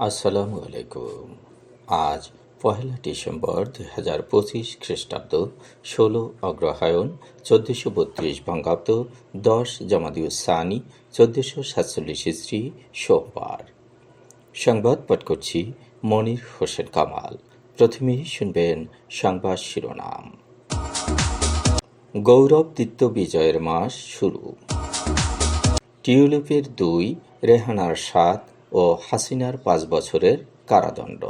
আসসালামু আলাইকুম। আজ পহেলা ডিসেম্বর 2025 খ্রিস্টাব্দ, 16 অগ্রহায়ণ, 1432 বঙ্গাব্দ, 10 জামাদিউস সানি, 1447 ইসরি, সোমবার। সংবাদ পাঠ করছি মনির হোসেন কামাল। প্রথমেই শুনবেন সংবাদ শিরোনাম। গৌরবদীপ্ত বিজয়ের মাস শুরু। টিউলিপের 2, রেহানার 7 ও হাসিনার 5 বছরের কারাদণ্ড।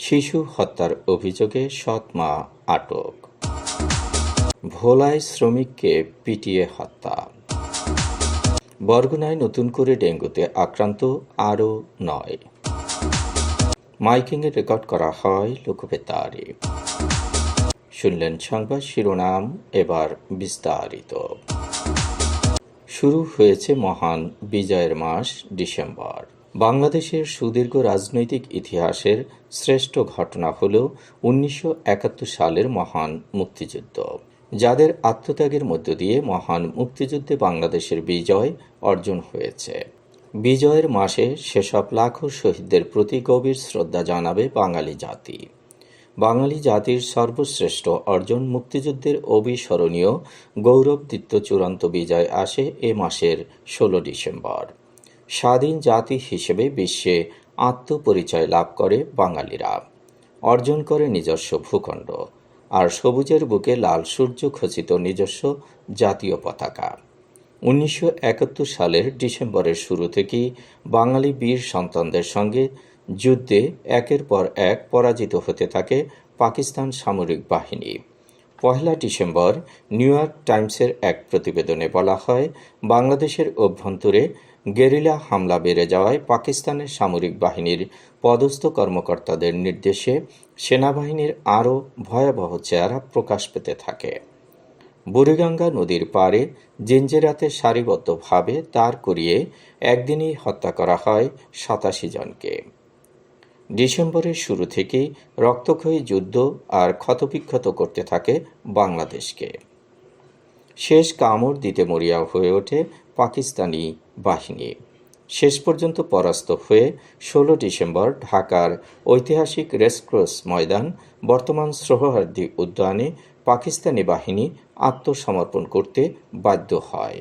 শিশু হত্যার অভিযোগে 7 মা আটক। ভোলায় শ্রমিককে পিটিয়ে হত্যা। বরগুনায় নতুন করে ডেঙ্গুতে আক্রান্ত আরও 9। মাইকিংয়ে রেকর্ড করা হয় লোকবেতারে। শুনলেন সংবাদ শিরোনাম, এবার বিস্তারিত। শুরু হয়েছে মহান বিজয়ের মাস ডিসেম্বর। বাংলাদেশের সুদীর্ঘ রাজনৈতিক ইতিহাসের শ্রেষ্ঠ ঘটনা হল 1971 সালের মহান মুক্তিযুদ্ধ, যাদের আত্মত্যাগের মধ্য দিয়ে মহান মুক্তিযুদ্ধে বাংলাদেশের বিজয় অর্জন হয়েছে। বিজয়ের মাসে সেসব লাখো শহীদদের প্রতি গভীর শ্রদ্ধা জানাবে বাঙালি জাতি। বাঙালি জাতির সর্বশ্রেষ্ঠ অর্জন মুক্তিযুদ্ধের অবিস্মরণীয় গৌরবদীপ্ত চূড়ান্ত বিজয় আসে এ মাসের 16 ডিসেম্বর। স্বাধীন জাতি হিসেবে বিশ্বে আত্মপরিচয় লাভ করে বাঙালিরা, অর্জন করে নিজস্ব ভূখণ্ড, আর সবুজের বুকে লাল সূর্য খচিত নিজস্ব জাতীয় পতাকা। 1971 সালের ডিসেম্বরের শুরু থেকেই বাঙালি বীর সন্তানদের সঙ্গে যুদ্ধে একের পর এক পরাজিত হতে থাকে পাকিস্তান সামরিক বাহিনী। পহেলা ডিসেম্বর নিউ ইয়র্ক টাইমসের এক প্রতিবেদনে বলা হয়, বাংলাদেশের অভ্যন্তরে গেরিলা হামলা বেড়ে যাওয়ায় পাকিস্তানের সামরিক বাহিনীর পদস্থ কর্মকর্তাদের নির্দেশে সেনাবাহিনীর আরও ভয়াবহ চেহারা প্রকাশ পেতে থাকে। বুড়িগঙ্গা নদীর পাড়ে জিঞ্জিরাতে সারিবদ্ধভাবে দাঁড় করিয়ে একদিনই হত্যা করা হয় 87 জনকে। ডিসেম্বরের শুরু থেকেই রক্তক্ষয়ী যুদ্ধ আর ক্ষতবিক্ষত করতে থাকে বাংলাদেশকে। শেষ কামড় দিতে মরিয়া হয়ে ওঠে পাকিস্তানি বাহিনী। শেষ পর্যন্ত পরাস্ত হয়ে 16 ডিসেম্বর ঢাকার ঐতিহাসিক রেসকোর্স ময়দান, বর্তমান সোহরাওয়ার্দী উদ্যানে পাকিস্তানি বাহিনী আত্মসমর্পণ করতে বাধ্য হয়।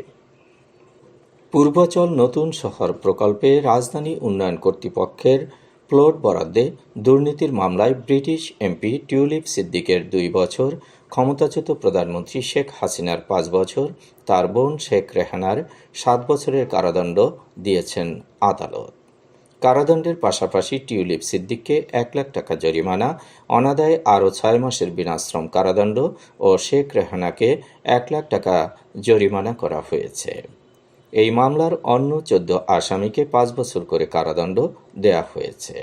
পূর্বাচল নতুন শহর প্রকল্পে রাজধানী উন্নয়ন কর্তৃপক্ষের প্লট বরাদ্দে দুর্নীতির মামলায় ব্রিটিশ এমপি টিউলিপ সিদ্দিকের 2 বছর, ক্ষমতাচ্যুত প্রধানমন্ত্রী শেখ হাসিনার 5 বছর, তার বোন শেখ রেহানার 7 বছরের কারাদণ্ড দিয়েছেন আদালত। কারাদণ্ডের পাশাপাশি টিউলিপ সিদ্দিককে 1 লাখ টাকা জরিমানা, অনাদায়ে আরও 6 মাসের বিনাশ্রম কারাদণ্ড ও শেখ রেহানাকে 1 লাখ টাকা জরিমানা করা হয়েছে। এই মামলার অন্য 14 আসামিকে 5 বছর করে কারাদণ্ড দেয়া হয়েছে।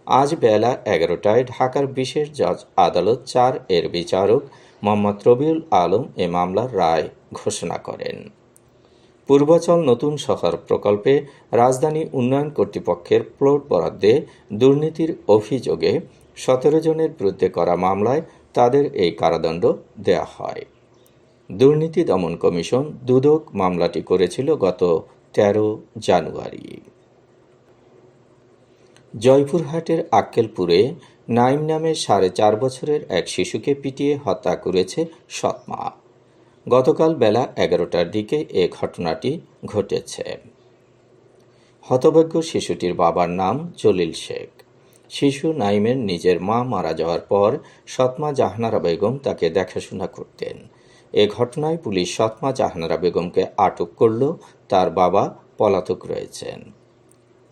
আজ বেলা 11টায় ঢাকার বিশেষ জজ আদালত 4 এর বিচারক মোহাম্মদ রবিউল আলম এ মামলার রায় ঘোষণা করেন। পূর্বাচল নতুন শহর প্রকল্পে রাজধানী উন্নয়ন কর্তৃপক্ষের প্লট বরাদ্দে দুর্নীতির অভিযোগে 17 জনের বিরুদ্ধে করা মামলায় তাদের এই কারাদণ্ড দেয়া হয়। দুর্নীতি দমন কমিশন দুদক মামলাটি করেছিল গত 13 জানুয়ারি। জয়পুরহাটের আক্কেলপুরে নাইম নামে 4.5 বছরের এক শিশুকে পিটিয়ে হত্যা করেছে সৎমা। গতকাল বেলা 11টার দিকে এ ঘটনাটি ঘটেছে। হতভাগ্য শিশুটির বাবার নাম জলিল শেখ। শিশু নাইমের নিজের মা মারা যাওয়ার পর সৎমা জাহানারা বেগম তাকে দেখাশোনা করতেন। এ ঘটনায় পুলিশ সৎমা জাহানারা বেগমকে আটক করল, তার বাবা পলাতক রয়েছেন।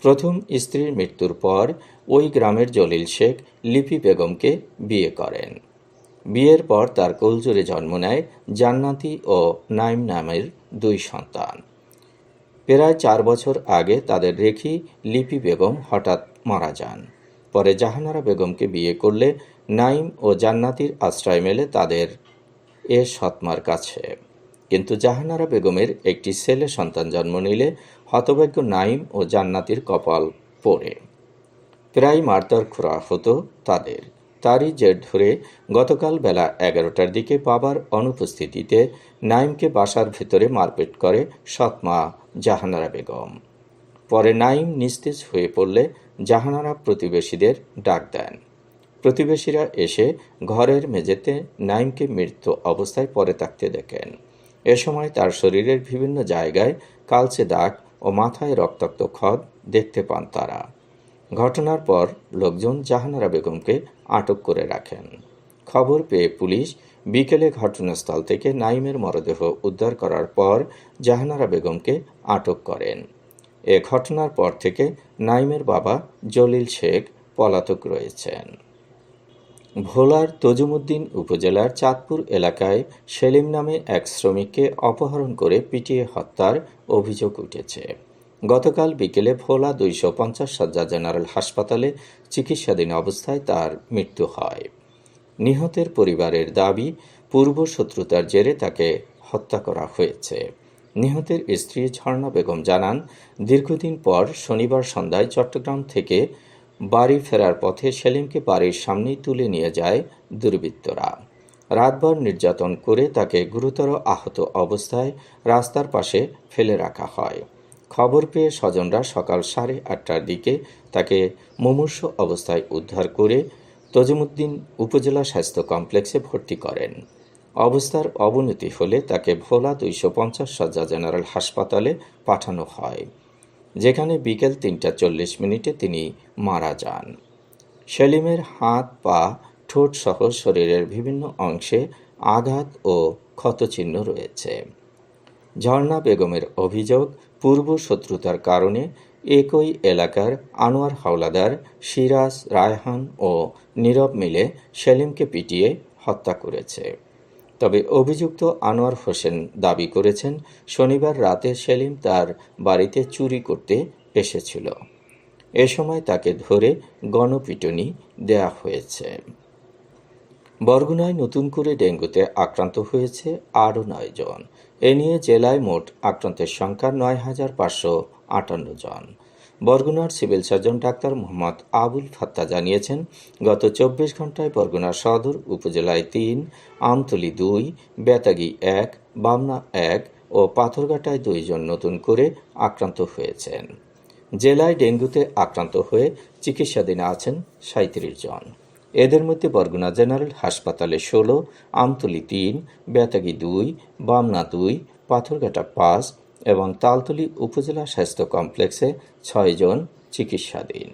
প্রথম স্ত্রীর মৃত্যুর পর ওই গ্রামের জলিল শেখ লিপি বেগমকে বিয়ে করেন। বিয়ের পর তার কোলজোরে জন্ম নেয় জান্নাতি ও নাইম নামের 2 সন্তান। প্রায় 4 বছর আগে তাদের রেখি লিপি বেগম হঠাৎ মারা যান। পরে জাহানারা বেগমকে বিয়ে করলে নাইম ও জান্নাতির আশ্রয় মেলে তাদের এ সৎমার কাছে। কিন্তু জাহানারা বেগমের একটি ছেলে সন্তান জন্ম নিলে হতভাগ্য নাইম ও জান্নাতির কপাল পোড়ে। প্রায় মারধর করা হতো তাদের। তারই জের ধরে গতকাল বেলা 11টার দিকে বাবার অনুপস্থিতিতে নাইমকে বাসার ভেতরে মারপিট করে সৎমা জাহানারা বেগম। পরে নাইম নিস্তেজ হয়ে পড়লে জাহানারা প্রতিবেশীদের ডাক দেন। প্রতিবেশীরা এসে ঘরের মেঝেতে নাইমকে মৃত অবস্থায় পড়ে থাকতে দেখেন। এ সময় তার শরীরের বিভিন্ন জায়গায় কালচে দাগ ও মাথায় রক্তাক্ত ক্ষত দেখতে পান তারা। ঘটনার পর লোকজন জাহানারা বেগমকে আটক করে রাখেন। খবর পেয়ে পুলিশ বিকেলে ঘটনাস্থল থেকে নাইমের মরদেহ উদ্ধার করার পর জাহানারা বেগমকে আটক করেন। এ ঘটনার পর থেকে নাইমের বাবা জলিল শেখ পলাতক রয়েছেন। ভোলার তজুমুদ্দিন উপজেলার চাঁদপুর এলাকায় সেলিম নামে এক শ্রমিককে অপহরণ করে পিটিয়ে হত্যার অভিযোগ উঠেছে। গতকাল বিকেলে ভোলা 250 শয্যা জেনারেল হাসপাতালে চিকিৎসাধীন অবস্থায় তার মৃত্যু হয়। নিহতের পরিবারের দাবি, পূর্ব শত্রুতার জেরে তাকে হত্যা করা হয়েছে। নিহতের স্ত্রী ঝর্ণা বেগম জানান, দীর্ঘদিন পর শনিবার সন্ধ্যায় চট্টগ্রাম থেকে বাড়ি ফেরার পথে সেলিমকে বাড়ির সামনেই তুলে নিয়ে যায় দুর্বৃত্তরা। রাতভর নির্যাতন করে তাকে গুরুতর আহত অবস্থায় রাস্তার পাশে ফেলে রাখা হয়। খবর পেয়ে স্বজনরা সকাল 8:30টার দিকে তাকে মুমূর্ষু অবস্থায় উদ্ধার করে তজুমুদ্দিন উপজেলা স্বাস্থ্য কমপ্লেক্সে ভর্তি করেন। অবস্থার অবনতি হলে তাকে ভোলা 250 শয্যা জেনারেল হাসপাতালে পাঠানো হয়, যেখানে বিকেল 3:40 তিনি মারা যান। সেলিমের হাত, পা, ঠোঁট সহ শরীরের বিভিন্ন অংশে আঘাত ও ক্ষতচিহ্ন রয়েছে। ঝর্ণা বেগমের অভিযোগ, পূর্ব শত্রুতার কারণে একই এলাকার আনোয়ার হাওলাদার, সিরাজ, রায়হান ও নীরব মিলে সেলিমকে পিটিয়ে হত্যা করেছে। তবে অভিযুক্ত আনোয়ার হোসেন দাবি করেছেন, শনিবার রাতে সেলিম তার বাড়িতে চুরি করতে এসেছিল। এ সময় তাকে ধরে গণপিটুনি দেয়া হয়েছে। বরগুনায় নতুন করে ডেঙ্গুতে আক্রান্ত হয়েছে আরও 9 জন। এ নিয়ে জেলায় মোট আক্রান্তের সংখ্যা 9,558 জন। বরগুনার civil surgeon doctor Mohammad Abul Fatta জানিয়েছেন, গত 24 ঘন্টায় বরগুনা সদর উপজেলায় 3, আমতলী 2, বেতাগী 1, বামনা 1 ও পাথরঘাটায় 2 জন নতুন করে আক্রান্ত হয়েছেন। জেলায় ডেঙ্গুতে আক্রান্ত হয়ে চিকিৎসাধীন আছেন 37 জন। এদের মধ্যে বরগুনা জেনারেল হাসপাতালে 16, আমতলী 3, বেতাগী 2, বামনা 2, পাথরঘাটা 5 এবং তালতলী উপজেলা স্বাস্থ্য কমপ্লেক্সে 6 জন চিকিৎসাধীন।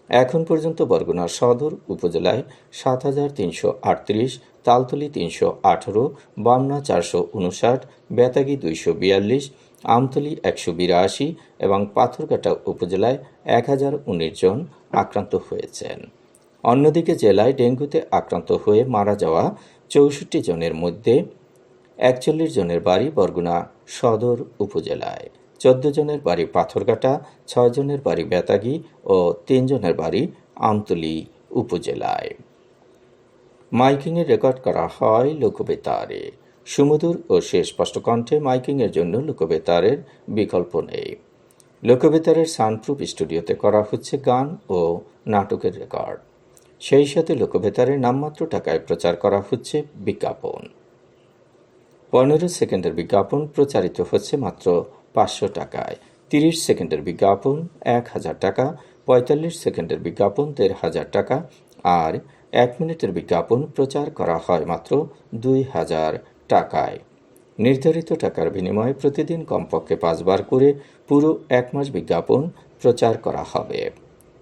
এখন পর্যন্ত বরগুনা সদর উপজেলায় 7,338, তালতলী 318, বামনা 459, বেতাগী 242, আমতলী 182 এবং পাথরঘাটা উপজেলায় 1019 জন আক্রান্ত হয়েছেন। অন্যদিকে জেলায় ডেঙ্গুতে আক্রান্ত হয়ে মারা যাওয়া 64 জনের মধ্যে 41 জনের বাড়ি বরগুনা সদর উপজেলায়, 14 জনের বাড়ি পাথরঘাটা, 6 জনের বাড়ি বেতাগী ও 3 জনের বাড়ি আমতলী উপজেলায়। মাইকিংয়ে রেকর্ড করা হয় লোকবেতারে। সুমধুর ও সুস্পষ্ট কণ্ঠে মাইকিংয়ের জন্য লোকবেতারের বিকল্প নেই। লোকবেতারের সাউন্ডপ্রুফ স্টুডিওতে করা হচ্ছে গান ও নাটকের রেকর্ড। সেই সাথে লোকবেতারের নামমাত্র টাকায় প্রচার করা হচ্ছে বিজ্ঞাপন। 15 সেকেন্ডের বিজ্ঞাপন প্রচারিত হচ্ছে মাত্র 500 টাকায়, 30 সেকেন্ডের বিজ্ঞাপন 1000 টাকা, 45 সেকেন্ডের বিজ্ঞাপন 1500 টাকা আর 1 মিনিটের বিজ্ঞাপন প্রচার করা হয় মাত্র 2000 টাকায়। নির্ধারিত টাকার বিনিময়ে প্রতিদিন কমপক্ষে 5 বার করে পুরো 1 মাস বিজ্ঞাপন প্রচার করা হবে।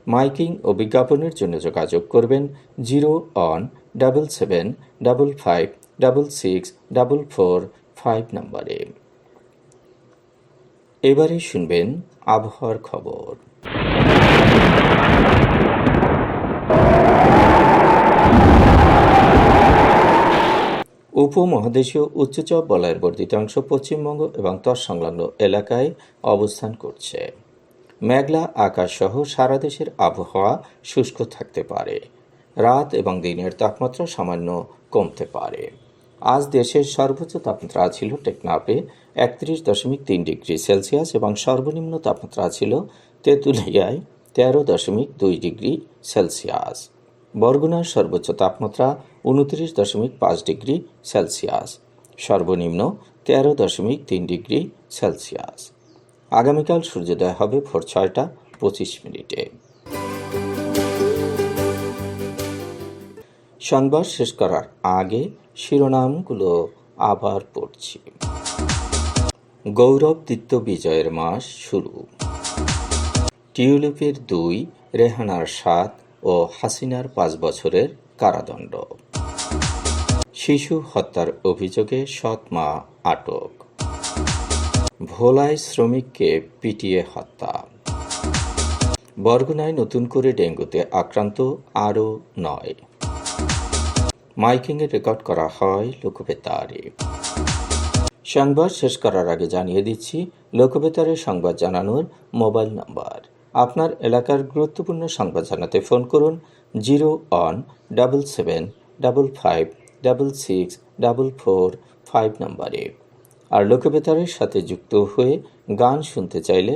মাইকিং ও বিজ্ঞাপনের জন্য যোগাযোগ করবেন 01755566445 নম্বরে। এবারে শুনবেন আবহাওয়ার খবর। উপমহাদেশীয় উচ্চচাপ বলয়ের বর্ধিত অংশ পশ্চিমবঙ্গ এবং তৎসংলগ্ন এলাকায় অবস্থান করছে। মেঘলা আকাশ সহ সারা দেশের আবহাওয়া শুষ্ক থাকতে পারে। রাত এবং দিনের তাপমাত্রা সামান্য কমতে পারে। আজ দেশের সর্বোচ্চ তাপমাত্রা ছিল টেকনাফে 31.3 ডিগ্রি সেলসিয়াস এবং সর্বনিম্ন তাপমাত্রা ছিল তেঁতুলিয়ায় 13.2 ডিগ্রি সেলসিয়াস। বরগুনার সর্বোচ্চ তাপমাত্রা 29.5 ডিগ্রি সেলসিয়াস, সর্বনিম্ন 13.3 ডিগ্রি সেলসিয়াস। আগামীকাল সূর্যোদয় হবে ভোর 6টা 25 মিনিটে। সংবাদ শেষ করার আগে শিরোনামগুলো আবার পড়ছি। গৌরবদীপ্ত বিজয়ের মাস শুরু। টিউলিপের 2, রেহানার 7 ও হাসিনার 5 বছরের কারাদণ্ড। শিশু হত্যার অভিযোগে সৎ মা আটক। ভোলায় শ্রমিককে পিটিয়ে হত্যা। বরগুনায় নতুন করে ডেঙ্গুতে আক্রান্ত আরও 9। মাইকিংয়ে রেকর্ড করা হয় লোকবেতারে। সংবাদ শেষ করার আগে জানিয়ে দিচ্ছি লোকবেতারে সংবাদ জানানোর মোবাইল নাম্বার। আপনার এলাকার গুরুত্বপূর্ণ সংবাদ জানাতে ফোন করুন 0177556644 নম্বরে। আর লোকবেতারের সাথে যুক্ত হয়ে গান শুনতে চাইলে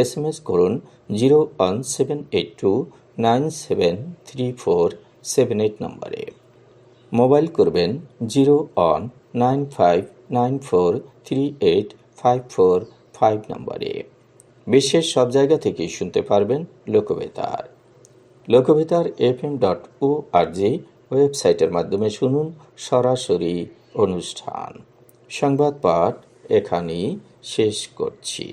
SMS করুন 01782973478 নম্বরে। মোবাইল করবেন 09594385455 নম্বরে। বিশ্বের সব জায়গা থেকেই শুনতে পারবেন লোকবেতার। লোকবেতার FM.org ওয়েবসাইটের মাধ্যমে শুনুন সরাসরি অনুষ্ঠান। সংবাদ পাঠ এখানেই শেষ করছি।